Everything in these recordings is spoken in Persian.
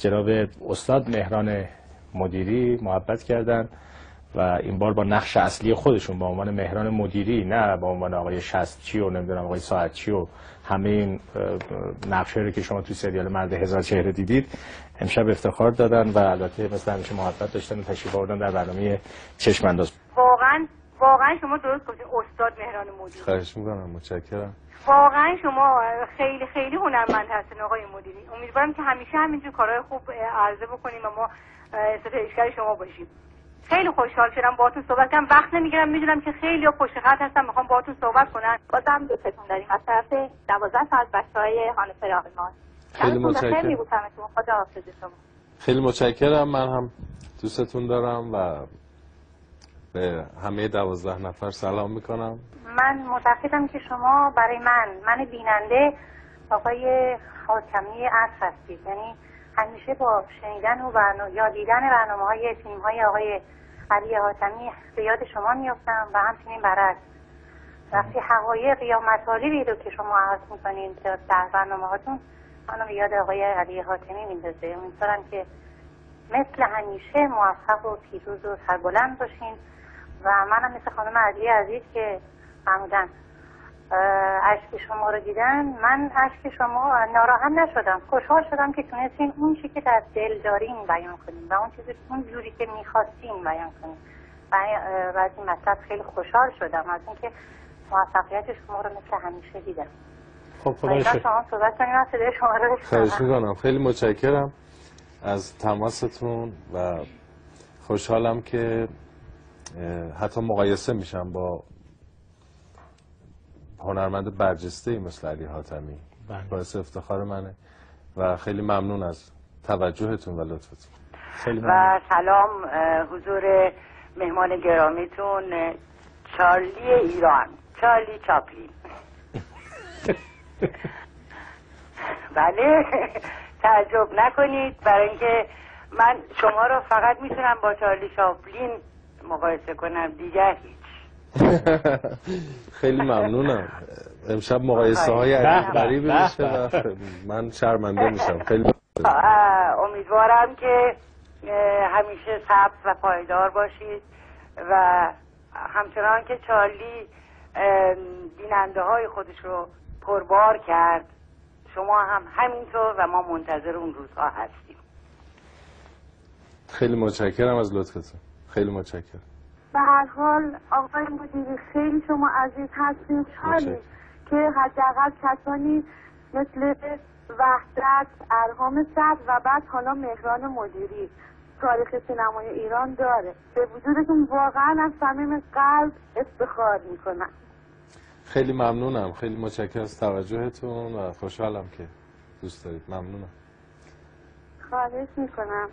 جناب استاد مهران مدیری محبت کردن و این بار با نقش اصلی خودشون با عنوان مهران مدیری، نه با عنوان آقای شصتچی و نمیدونم آقای ساعتچی و همه این نقشه‌ای که شما توی سریال مرد هزار چهره دیدید، امشب افتخار دادن و البته مثل همیشه محبت داشتن و تشریف آوردن در برنامه چشم انداز. واقعا شما درست گفتید استاد مهران مدیری. خواهش می‌کنم، متشکرم. واقعا شما خیلی خیلی هنرمند هستین آقای مدیری. امیدوارم که همیشه همینجور کارهای خوب عرضه بکنیم و ما ستایشگر شما باشیم. خیلی خوشحال شدم باهاتون صحبت کردم. وقت نمیگیرم، میدونم که خیلی پشت خط هستن میخوام باهاتون صحبت کنن. بازم دوستتون داریم از طرف 12 تا از بچهای هانفر آقایمان. خیلی متشکرم. خیلی بوسمتون. خدا حافظ شما. خیلی متشکرم. من هم دوستتون دارم و به همه 12 نفر سلام میکنم. من معتقدم که شما برای من بیننده آقای حاتمی عصر هستید. یعنی همیشه با شنیدن و یا دیدن برنامه‌های فیلم‌های آقای علی حاتمی به یاد شما میافتم و همچنین برعکس. وقتی حقایق یا مطالبی رو که شما عرض می‌کنید در برنامه‌هاتون منو به یاد آقای علی حاتمی میندازه. امیدوارم که مثل همیشه موفق و پیروز و سربلند باشین و منم مثل خانم علی عزیز که فرمودن اشک شما رو دیدن، من اشک شما ناراحت نشدم، خوشحال شدم که تونستین اون چیزی که در دل دارین بیان کنین و اون چیزی اون جوری که میخواستین بیان کنین و از این مطلب خیلی خوشحال شدم از اینکه موفقیت شما رو مثل همیشه دیدم. خب خدا شما صحبت کنیم از صدای شما رو خواهش میکنم. خیلی متشکرم از تماستون و خوشحالم که حتی مقایسه میشم با هنرمند برجسته‌ای مثل علی حاتمی. باعث افتخار منه و خیلی ممنون از توجهتون و لطفتون. و سلام حضور مهمان گرامیتون چارلی ایران، چارلی چاپلین. بله تعجب نکنید برای اینکه من شما رو فقط میتونم با چارلی چاپلین مقایسه کنم، دیگه هیچ. خیلی ممنونم. امشب مقایسه های عجیب غریبی میشه و من شرمنده میشم. خیلی امیدوارم که همیشه سبز و پایدار باشید و همچنان که چارلی بیننده های خودش رو پربار کرد شما هم همینطور و ما منتظر اون روزها هستیم. خیلی متشکرم از لطفتون. خیلی متشکرم. به هر حال آقای مدیری خیلی شما عزیز هستید، حالی که حداقل کسانی مثل وحدت، ارهام صدر و بعد حالا مهران مدیری تاریخ سینمای ایران داره. به وجودتون واقعا از صمیم قلب افتخار میکنم. خیلی ممنونم. خیلی متشکرم از توجهتون و خوشحالم که دوست دارید. ممنونم. خواهش میکنم.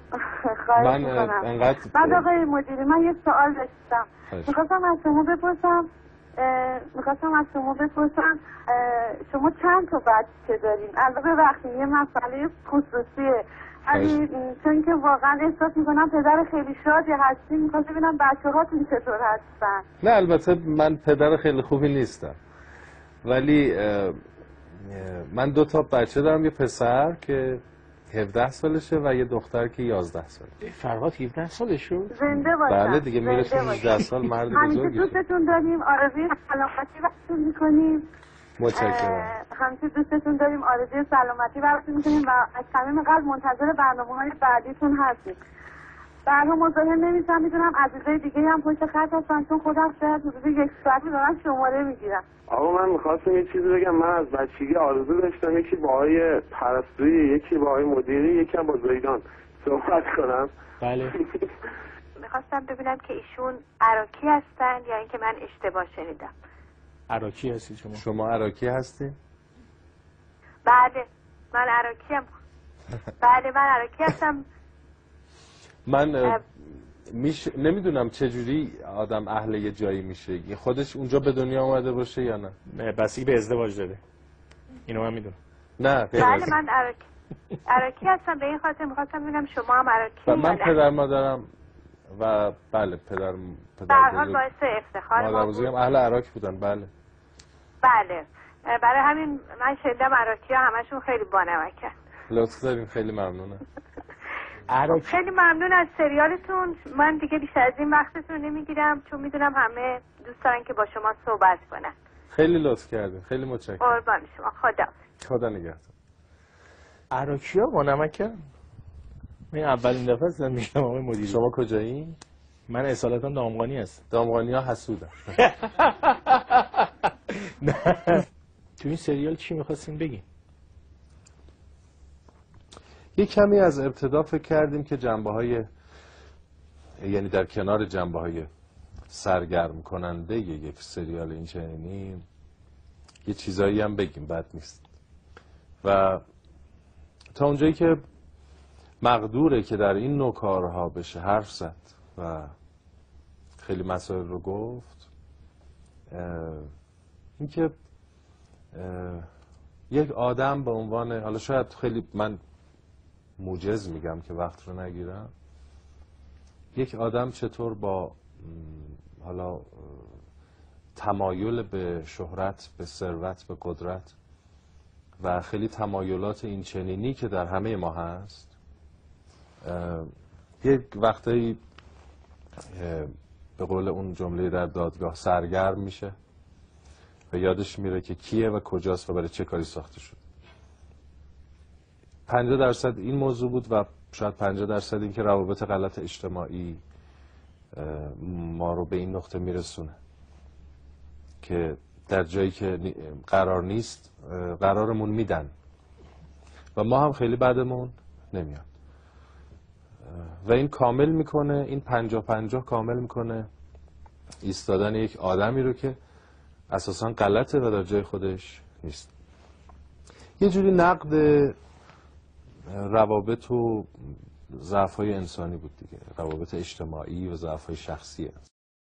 بعد آقای مدیری من یه سوال داشتم. میخواستم از شما بپرسم شما چند تا بچه دارین؟ البته وقتی یه مسئله خصوصیه ولی چون که واقعا احساس میکنم پدر خیلی شادی هستین، میخواستم ببینم بچه هاتون چطور هستن. نه البته من پدر خیلی خوبی نیستم ولی من 2 تا بچه دارم، یه پسر که 17 سالشه و یه دختر که 11 ساله. فرهاد 17 سالشه؟ زنده باشم. بله دیگه میرسه 18 سال، مرد بزرگی. همیشه دوستتون داریم، آرزوی سلامتی براتون میکنیم. متشکرم. همیشه دوستتون داریم، آرزوی سلامتی براتون میکنیم و از صمیم قلب منتظر برنامه‌های بعدیتون هستیم. برها مزاحم نمیشم، میدونم عزیزای دیگه هم پشت خط هستن چون خودم شاید حدود 1 ساعتی دارم شماره میگیرم. آقا من میخواستم یه چیزی بگم. من از بچگی آرزو داشتم یکی با آقای پرستویی، یکی با آقای مدیری، یکی هم با زیدان صحبت کنم. بله. میخواستم ببینم که ایشون عراقی هستن یا اینکه من اشتباه شنیدم. عراقی هستی شما؟ شما عراقی هستی؟ بله من عراقی بله من عراقی هستم. من نمیدونم چجوری آدم اهل یه جایی میشه، خودش اونجا به دنیا اومده باشه یا نه؟ بسی به ازدواج داده، اینو من میدونم. نه بله من عراقی هستم، به این خاطر میخواستم ببینم شما هم عراقی. من پدر مادرم و بله پدر به هر حال باعث افتخار ما بود. اهل عراق بودن. بله بله برای همین من شنیدم عراقی ها همشون خیلی بانمکن. لطف داریم. خیلی ممنونم. خیلی ممنون از سریالتون. من دیگه بیشتر از این وقتتون نمیگیرم چون میدونم همه دوست دارن که با شما صحبت کنن. خیلی لطف کردین، خیلی متشکرم. قربان شما. خدا نگهدار. عراقی‌ها با نمکن. من اولین دفعه است میگم آقای مدیری. شما کجایی؟ من اصالتا دامغانی هستم. دامغانی‌ها حسودن. تو این سریال چی می‌خواستین بگین؟ یه کمی از ابتدا فکر کردیم که یعنی در کنار جنبه‌های سرگرم کننده یک سریال این چنینی یه چیزایی هم بگیم، بد نیست. و تا اونجایی که مقدوره که در این نوع کارها بشه حرف زد و خیلی مسائل رو گفت، اینکه یک آدم به عنوان، حالا شاید خیلی من موجز میگم که وقت رو نگیرم، یک آدم چطور با حالا تمایل به شهرت، به ثروت، به قدرت و خیلی تمایلات این چنینی که در همه ما هست، یک وقتایی به قول اون جمله در دادگاه سرگرم میشه و یادش میره که کیه و کجاست و برای چه کاری ساخته شد. 50% این موضوع بود و شاید 50% این که روابط غلط اجتماعی ما رو به این نقطه میرسونه که در جایی که قرار نیست قرارمون میدن و ما هم خیلی بعدمون نمیاد و این کامل میکنه، این 50-50 کامل میکنه ایستادن یک آدمی رو که اساساً غلطه و در جای خودش نیست. یه جوری نقد روابط و ضعف‌های انسانی بود دیگه، روابط اجتماعی و ضعف‌های شخصی.